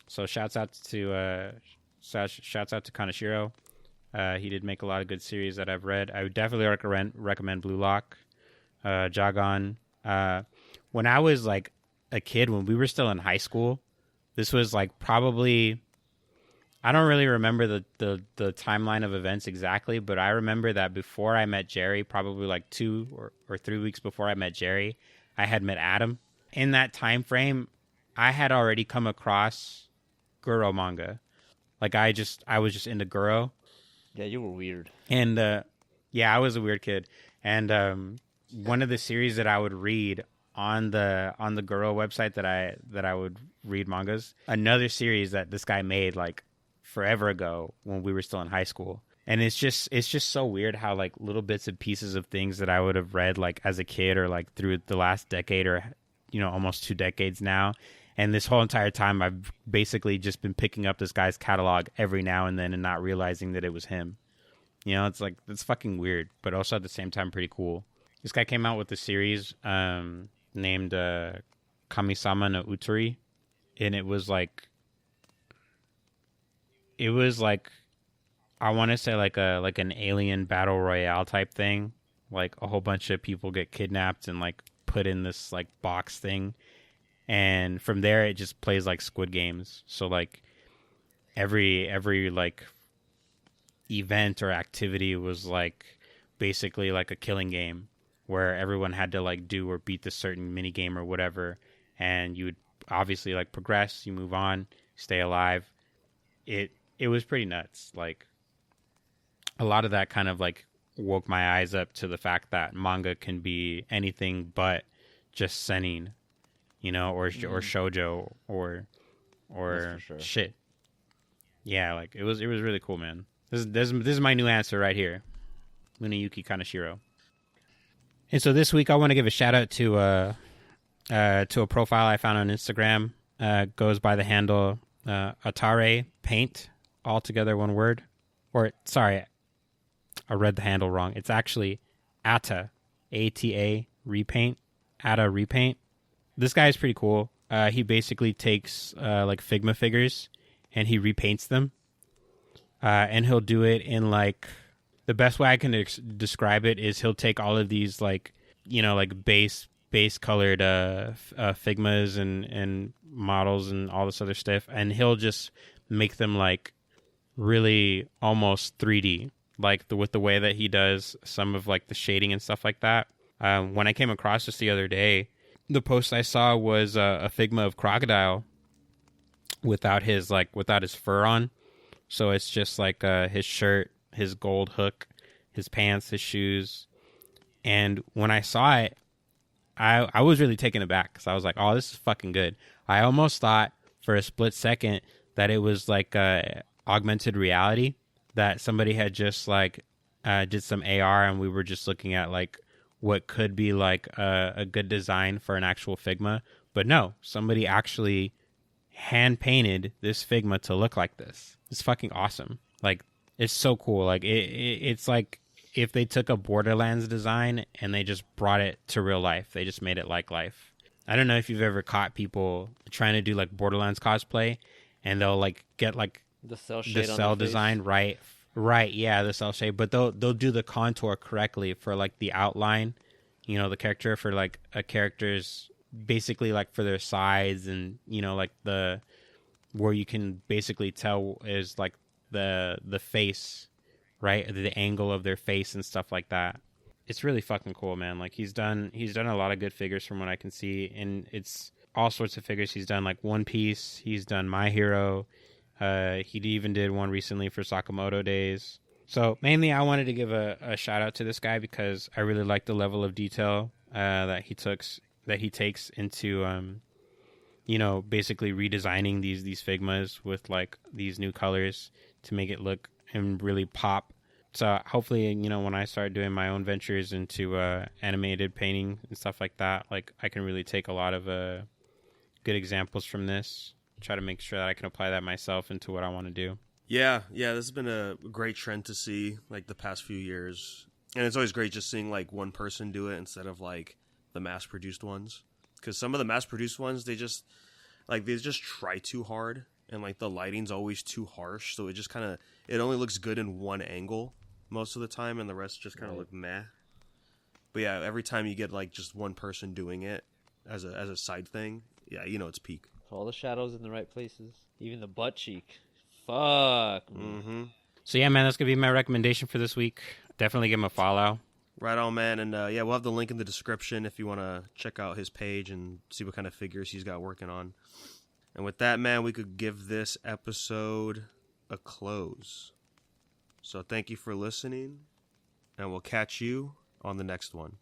So shouts out to Kaneshiro. He did make a lot of good series that I've read. I would definitely recommend Blue Lock, Jagon. When I was like a kid, when we were still in high school, this was like probably, I don't really remember the timeline of events exactly, but I remember that before I met Gerry, probably like 2 or 3 weeks before I met Gerry, I had met Adam. In that time frame, I had already come across Guro manga. Like I was just into Guro. Yeah, you were weird. And I was a weird kid. And one of the series that I would read on the Guro website that I would read mangas, another series that this guy made like forever ago when we were still in high school. And it's just so weird how like little bits and pieces of things that I would have read like as a kid or like through the last decade or almost 2 decades now. And this whole entire time, I've basically just been picking up this guy's catalog every now and then and not realizing that it was him. It's like, it's fucking weird, but also at the same time pretty cool. This guy came out with a series named Kamisama no Utari, and it was like, I want to say like an alien battle royale type thing. Like a whole bunch of people get kidnapped and like put in this like box thing. And from there, it just plays like Squid Games. So, like, every like event or activity was like basically like a killing game where everyone had to like do or beat this certain mini game or whatever, and you would obviously like progress, you move on, stay alive. It was pretty nuts. Like a lot of that kind of like woke my eyes up to the fact that manga can be anything but just seinen, you know, or shoujo or sure. shit. Yeah, like it was really cool, man. This is my new answer right here. Muneyuki Kaneshiro. And so this week I want to give a shout out to a profile I found on Instagram. Goes by the handle Atare Paint, all together one word. Or sorry, I read the handle wrong. It's actually Atta, ATA Repaint, Atta Repaint. This guy is pretty cool. He basically takes like Figma figures and he repaints them. And he'll do it in like, the best way I can describe it is he'll take all of these like, you know, like base colored Figmas and models and all this other stuff, and he'll just make them like really almost 3D, like with the way that he does some of like the shading and stuff like that. When I came across this the other day, the post I saw was a Figma of Crocodile without his fur on. So it's just like his shirt, his gold hook, his pants, his shoes. And when I saw it, I was really taken aback because I was like, oh, this is fucking good. I almost thought for a split second that it was like augmented reality, that somebody had just like did some AR and we were just looking at like what could be like a good design for an actual Figma. But no, somebody actually hand painted this Figma to look like this. It's fucking awesome. Like, it's so cool. Like it's like if they took a Borderlands design and they just brought it to real life. They just made it like life. I don't know if you've ever caught people trying to do like Borderlands cosplay and they'll like get like the cell design right, yeah, the cell shade, but they'll do the contour correctly for like the outline, you know, the character for like a character's basically like for their sides, and you know, like the where you can basically tell is like the face, right, the angle of their face and stuff like that. It's really fucking cool, man. Like he's done a lot of good figures from what I can see, and it's all sorts of figures. He's done like One Piece, he's done My Hero, he even did one recently for Sakamoto Days. So mainly I wanted to give a shout out to this guy because I really like the level of detail that he takes into you know, basically redesigning these Figmas with like these new colors to make it look and really pop. So hopefully, you know, when I start doing my own ventures into animated painting and stuff like that, like I can really take a lot of good examples from this, try to make sure that I can apply that myself into what I want to do. Yeah, this has been a great trend to see like the past few years. And it's always great just seeing like one person do it instead of like the mass-produced ones. Because some of the mass-produced ones, they just try too hard, and like the lighting's always too harsh, so it only looks good in one angle most of the time, and the rest just kind of look meh. But yeah, every time you get like just one person doing it as a side thing, yeah, you know it's peak. All the shadows in the right places, even the butt cheek. Fuck. Mm-hmm. So yeah, man, that's gonna be my recommendation for this week. Definitely give him a follow. Right on, man. And yeah, we'll have the link in the description if you want to check out his page and see what kind of figures he's got working on. And with that, man, we could give this episode a close. So thank you for listening, and we'll catch you on the next one.